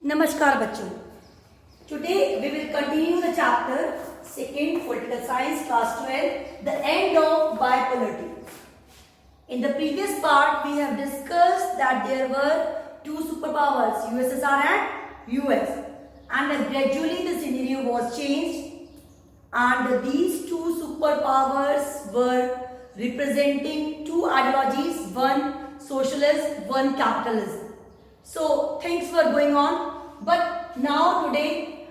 नमस्कार बच्चों. Today we will continue the chapter 2nd Political Science Class 12, the end of bipolarity. In the previous part we have discussed that there were two superpowers, USSR and US, and that gradually the scenario was changed and these two superpowers were representing two ideologies, one socialist, one capitalism. So things were going on, but now today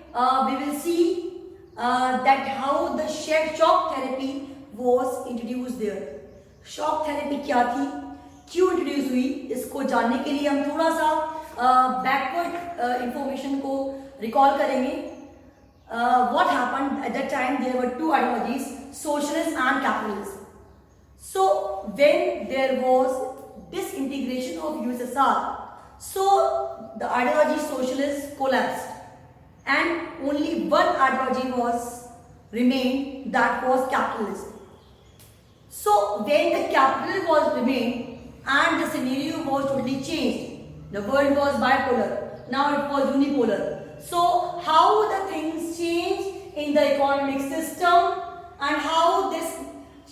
we will see that how the shock therapy was introduced there. Shock therapy क्या थी, क्यों introduce हुई, इसको जानने के लिए हम थोड़ा सा backward information को recall करेंगे. What happened at that time? There were two ideologies, socialist and capitalism. So when there was disintegration of USSR, so the ideology socialist collapsed and only one ideology was remained, that was capitalism. So when the capitalism was remained and the scenario was totally changed, the world was bipolar, now it was unipolar. So how the things changed in the economic system and how this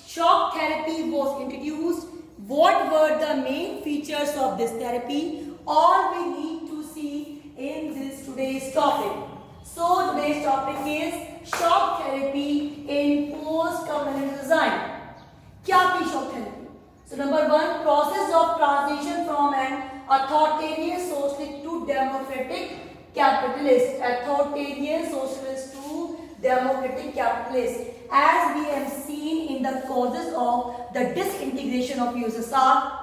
shock therapy was introduced, what were the main features of this therapy, all we need to see in this today's topic. So today's topic is shock therapy in post-communist design. क्या थी shock therapy? So number one, process of transition from an authoritarian socialist to democratic capitalist. Authoritarian socialist to democratic capitalist. As we have seen in the causes of the disintegration of USSR,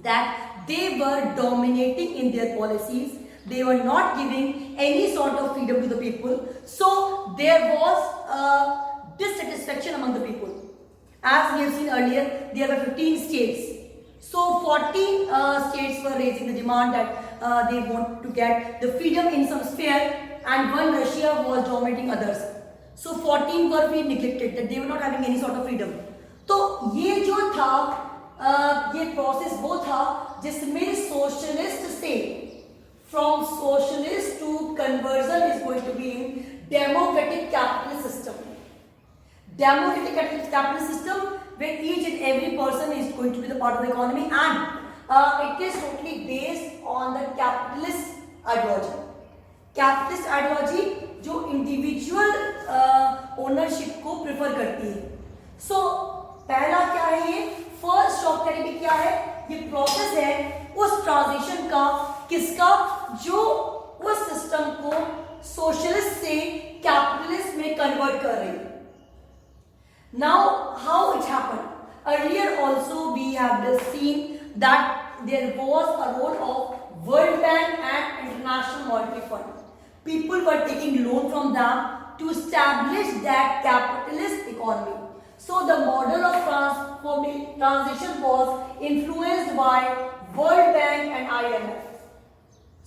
that they were dominating in their policies, they were not giving any sort of freedom to the people, so there was dissatisfaction among the people. As we have seen earlier, there were 15 states, so 14 states were raising the demand that they want to get the freedom in some sphere, and one Russia was dominating others, so 14 were being neglected, that they were not having any sort of freedom. तो ये जो था ये process वो था जिसमें socialist से from socialist to conversion is going to be in democratic capitalist system. Democratic capitalist system where each and every person is going to be the part of the economy and it is totally based on the capitalist ideology. Capitalist ideology जो individual ownership को prefer करती है. So पहला क्या है, ये first shock therapy क्या है, ये प्रोसेस है उस ट्रांजिशन का, किसका, जो उस सिस्टम को सोशलिस्ट से कैपिटलिस्ट में कन्वर्ट कर रही है. Now how it happened, earlier also we have seen that there was a role of World Bank and International Monetary Fund. People were taking loan from them to establish that capitalist economy. So the model of transition was influenced by World Bank and IMF.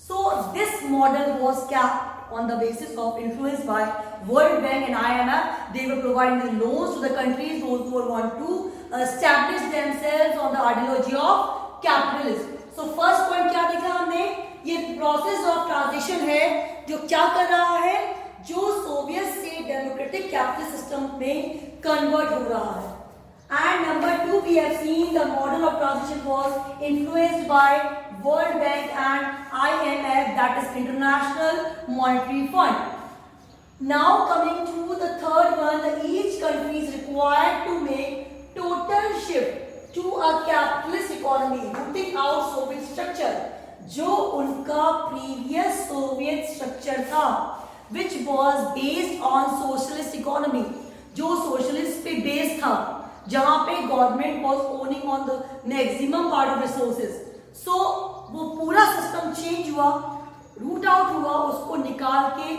So this model was kept on the basis of influence by World Bank and IMF. They were providing the loans to the countries those who want to establish themselves on the ideology of capitalism. So first point क्या देखा हमने, ये process of transition है जो क्या कर रहा है, जो सोवियत से डेमोक्रेटिक कैपिटलिस्ट सिस्टम में कन्वर्ट हो रहा है. And number two, we have seen the model of transition was influenced by World Bank and IMF, that is International Monetary Fund. Now coming to the third one, each country is required to make total shift to a capitalist economy, routing out Soviet structure, जो उनका previous Soviet structure था, which was based on socialist economy, जो socialist पे base था, जहां पे government was owning on the maximum part of resources. So वो पूरा सिस्टम चेंज हुआ, रूट आउट हुआ, उसको निकाल के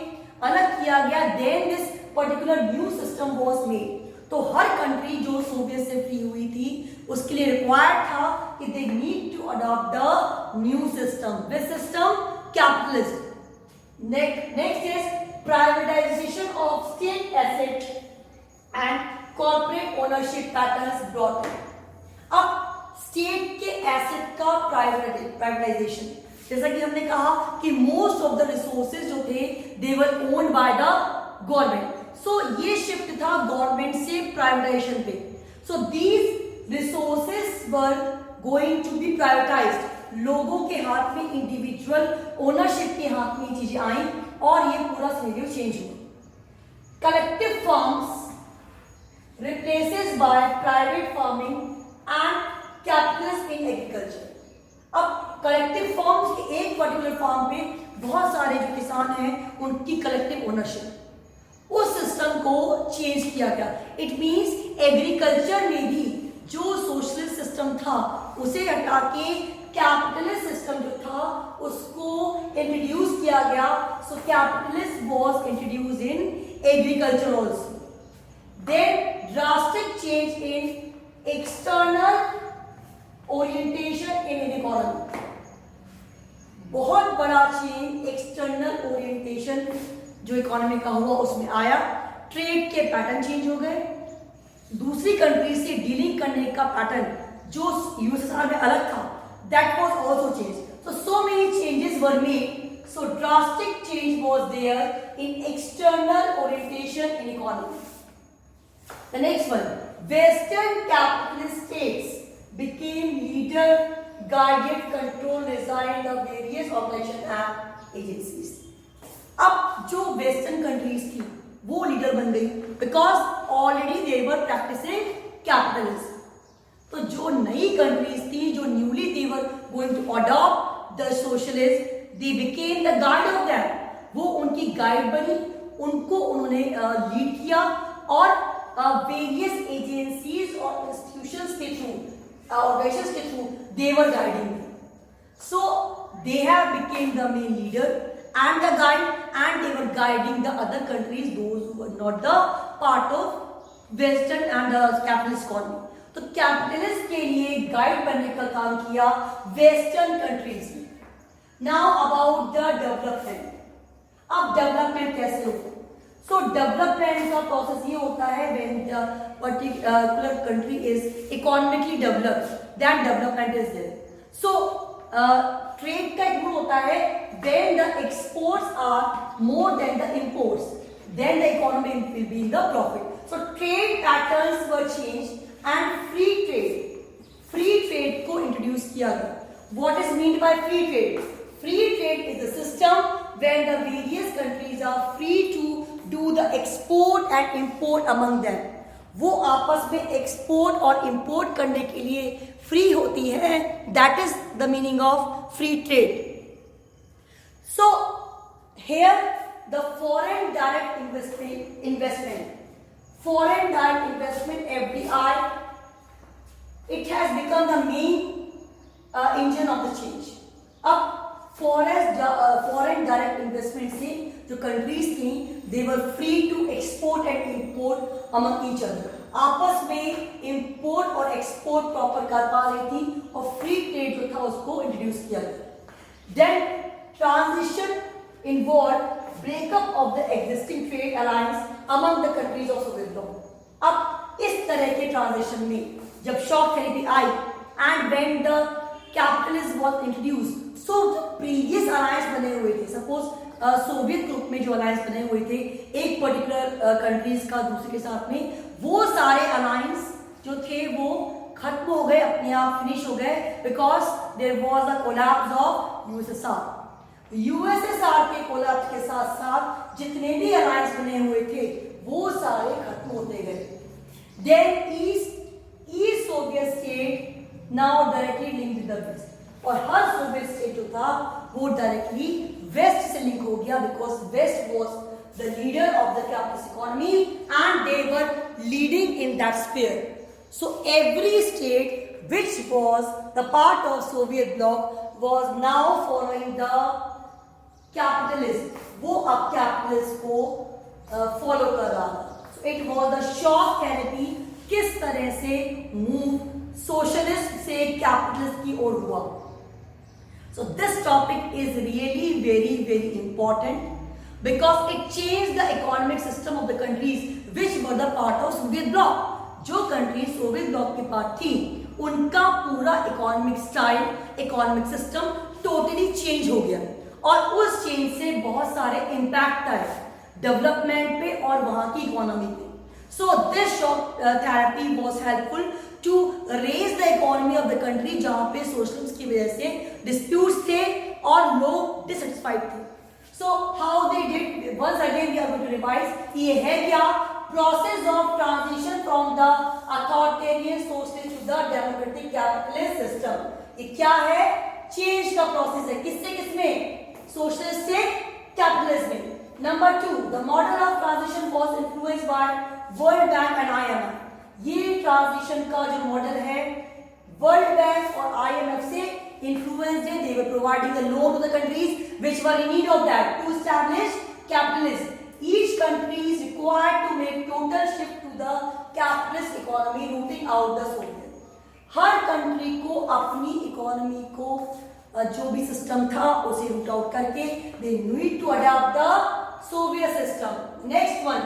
अलग किया गया, then this particular new system was made. तो हर कंट्री जो सोवियत से फ्री हुई थी उसके लिए रिक्वायर्ड था कि they need to adopt the new system. This system capitalism. Next is privatization of state asset and corporate ownership patterns brought in. अब स्टेट के एसेट का प्राइवेटाइजेशन, जैसा कि हमने कहा कि most of the resource resources जो थे they were owned by the government. So ये शिफ्ट था गवर्नमेंट से प्राइवेटाइजेशन पे. So these resources were going to be privatised. लोगों के हाथ में, इंडिविजुअल ओनरशिप के हाथ में चीजें आई और ये पूरा सिनेरियो चेंज हुआ. Collective farms replaces by private farming and capitalist in agriculture. अब कलेक्टिव फार्म्स के एक पर्टिकुलर फार्म पे बहुत सारे जो किसान हैं उनकी कलेक्टिव ओनरशिप, उस सिस्टम को चेंज किया गया. इट मींस एग्रीकल्चर में भी जो सोशलिस्ट सिस्टम था उसे हटा के कैपिटलिस्ट सिस्टम जो था उसको इंट्रोड्यूस किया गया. So capitalist was introduced in agriculture also. Then drastic change in external orientation in economy. बहुत बड़ा चेंज एक्सटर्नल ओरिएंटेशन जो इकोनॉमी का हुआ उसमें आया. ट्रेड के पैटर्न चेंज हो गए. दूसरी कंट्री से डीलिंग करने का पैटर्न जो यूएसएसआर में अलग था that was also changed. So many changes were made. So drastic change was there in external orientation in economy. The next one, Western capitalist states became leader, guided, control, designed the various organizations and agencies. अब जो western countries थी वो leader बन गई because already they were practising capitalism. तो जो नई countries थी, जो newly they were going to adopt the socialism, they became the guide of them. वो उनकी गाइड बनी, उनको उन्होंने लीड किया और वेरियस एजेंसीज और इंस्टीट्यूशंस के थ्रू, ऑर्गेनाइजेशंस के through they were guiding. So they have become the main leader and the guide, and they were guiding the other countries, those who were not the part of western and the capitalist economy. तो capitalist के लिए guide बनने का काम किया western countries ने. Now about the development. अब development कैसे होता है? सो डेवलपमेंट का प्रोसेस ये होता है when the particular country is economically developed, that development is there. So trade का एक रूल होता है when the exports are more than the imports, then the economy will be in the profit. So trade patterns were changed and free trade को introduce किया गया. What is meant by free trade? Free trade is the system when the various countries are free to do the export and import among them. वो आपस में export और import करने के लिए फ्री होती है. That is the meaning of free trade. So here the foreign direct investment, FDI, it has become the main engine of the change. अब foreign direct investment से जो countries थी they were free to export and import among each other. आपस में import और export proper कर पा रही थी और free trade जो था उसको इंट्रोड्यूस किया गया. Then transition involved breakup of the existing trade alliance among the countries of Soviet bloc. अब इस तरह के ट्रांजिशन में जब शॉक थेरेपी आई and when the capitalism was introduced, so जो प्रीवियस अलायंस बने हुए थे, सपोज सोवियत ग्रुप में जो अलायंस बने हुए थे एक पर्टिकुलर कंट्रीज का दूसरे के साथ में, वो सारे अलायंस जो थे वो खत्म हो गए, अपने आप फिनिश हो गए because there was a collapse of USSR. USSR के कोलैप्स के साथ साथ जितने भी अलायंस बने हुए थे वो सारे खत्म होते गए. Then east Soviet state now directly linked with the West, और हर सोवियत स्टेट जो था वो डायरेक्टली वेस्ट से लिंक हो गया because West was the leader of the capitalist economy and they were leading in that sphere. So every state which was the part of Soviet bloc was now following the capitalist. वो अब capitalist को follow कर रहा था. So it was the shock therapy, किस तरह से move socialist से कैपिटलिस्ट की ओर हुआ. So this topic is really very important because it changed the economic system of the countries which were the part of Soviet bloc. जो country Soviet block के part थी उनका पूरा economic style, economic system totally change हो गया. और उस change से बहुत सारे इम्पैक्ट आए डेवलपमेंट पे और वहां की इकोनॉमी पे. So this shock therapy was helpful to raise the economy of the country, जहां पे सोशलिज्म की वजह से डिस्प्यूट्स थे और लोग डिससेटिस्फाइड थे. So how they did, once again we are going to revise. ये है क्या? Process of transition from the authoritarian socialist to the democratic capitalist system. ये क्या है? चेंज का प्रोसेस है. किससे किसमें? सोशलिस्ट से कैपिटलिस्ट में. Number 2, the model of transition was influenced by World Bank and IMF. ये ट्रांजिशन का जो मॉडल है वर्ल्ड बैंक और IMF से influenced है. They were providing the loan to the countries which were in need of that to establish capitalism. Each country is required to make total shift to the capitalist economy, rooting out the Soviet. Her country को अपनी economy को जो भी system था उसे root out करके they need to adopt the Soviet system. Next one,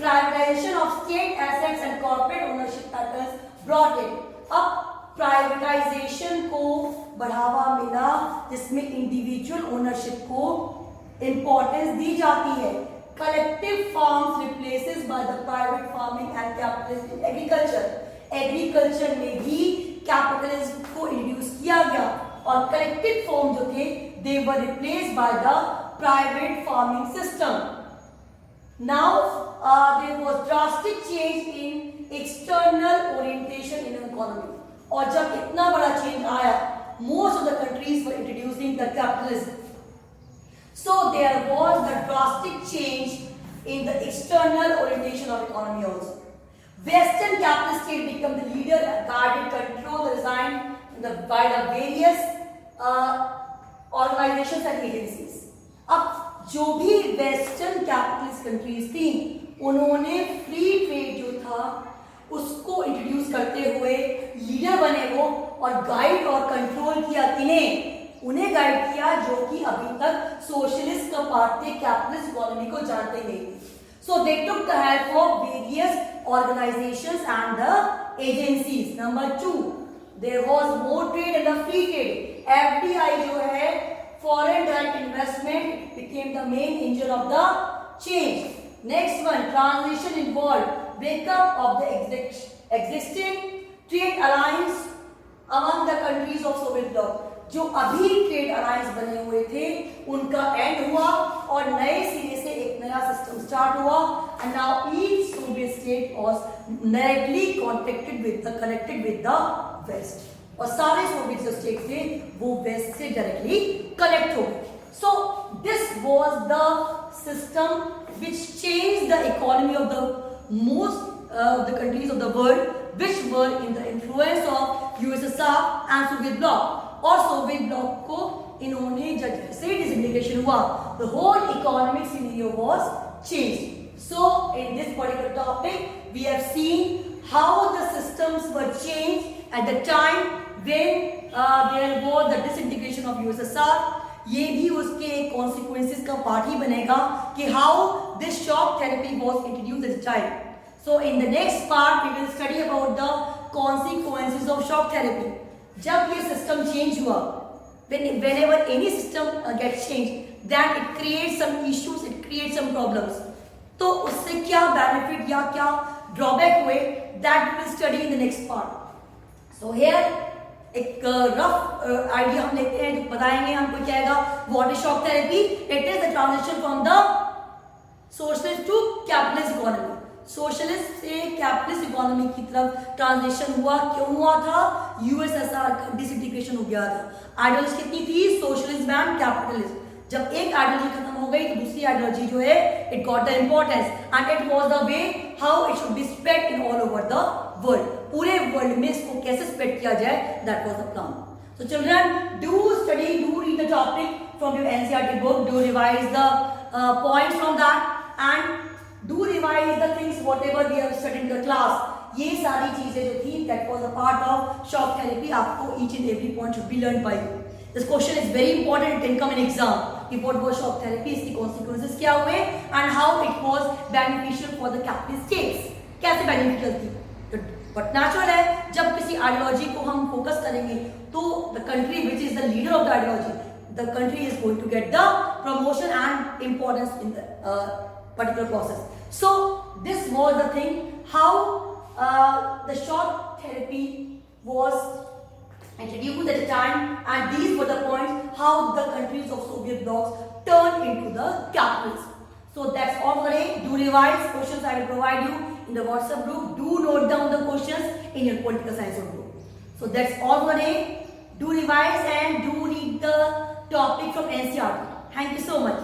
privatization of state assets and corporate ownership patterns brought in. अब privatisation को बढ़ावा मिला जिसमें इंडिविजुअल ओनरशिप को इंपॉर्टेंस दी जाती है. Collective farms replaces bye the private farming and capitalism in agriculture. Agriculture में भी कैपिटलिज्म को इंट्रोड्यूस किया गया और कलेक्टिव फार्म जो थे they were replaced by the private farming system. Now there was drastic change in external orientation in an economy. और जब इतना बड़ा चेंज आया, most of the countries were introducing the capitalism. So there was the drastic change in the external orientation of economy also. Western capitalist state became the leader, guided, control, designed by the various organizations and agencies. अब जो भी western capitalist countries थी उन्होंने free trade जो था उसको introduce करते हुए लीडर बने वो और गाइड और कंट्रोल किया. किन्हें? उन्हें गाइड किया जो कि अभी तक सोशलिस्ट का पार्ट थे, कैपिटलिस्ट इकोनॉमी को जानते नहीं थे. So they took the help of various organizations and the agencies. Number 2, there was more trade and the free trade. FDI जो है foreign direct investment became the main engine of the change. Next one, transition involved breakup of the existing trade alliance among the countries of Soviet bloc. जो अभी trade alliance बने हुए थे उनका and हुआ और नए सिरे से एक नया सिस्टम स्टार्ट हुआ. And now each Soviet state was directly connected with the West. और सारे सोवियत जो स्टेट थे वो वेस्ट से डायरेक्टली कनेक्ट हो गए. So this was the system which changed the economy of the most of the countries of the world which were in the influence of USSR and Soviet bloc. और Soviet block को इन्होंने जैसे disintegration हुआ the whole economic scenario was changed. So in this particular topic we have seen how the systems were changed at the time when there was the disintegration of USSR. ये भी उसके consequences का part ही बनेगा कि how this shock therapy was introduced at the time. So in the next part we will study about the consequences of shock therapy. जब ये system change हुआ, whenever any system gets changed, then it creates some issues, it creates some problems. तो उससे क्या benefit या क्या drawback हुए, that we will study in the next part. So here एक rough idea हम लेते हैं, जो बताएंगे हमको क्या आएगा. What is shock therapy? It is the transition from the socialist to capitalist economy. Socialist से कैपिटलिस्ट इकोनॉमी की तरफ ट्रांजिशन हुआ. क्यों हुआ था? यूएसएसआर का डिसइंटीग्रेशन हो गया था. आइडियोलॉजी कितनी थी? Socialism and capitalism. जब एक आइडियोलॉजी खत्म हो गई तो दूसरी आइडियोलॉजी जो है it got the importance and it was the way how it should be spread in all over the world. पूरे वर्ल्ड में इसको कैसे स्प्रेड किया जाए, that was the plan. So children, do study, do read the topic from your NCERT book, do revise the points from that and do revise the things whatever we have studied in the class. ये सारी चीजें जो थी that was a part of shock therapy. आपको each and every point should be learned by you. This question is very important, it can come in exam. कि what was shock therapy, इसकी consequences क्या हुए and how it was beneficial for the capitalist states. कैसे beneficial थी? But natural है, जब किसी ideology को हम focus करेंगे तो the country which is the leader of the ideology the country is going to get the promotion and importance in the particular process. So this was the thing, how the shock therapy was introduced at the time, and these were the points how the countries of Soviet blocs turned into the capitals. So that's all for today. Do revise questions I will provide you in the WhatsApp group. Do note down the questions in your political science group. So that's all for today. Do revise and do read the topic from NCERT. Thank you so much.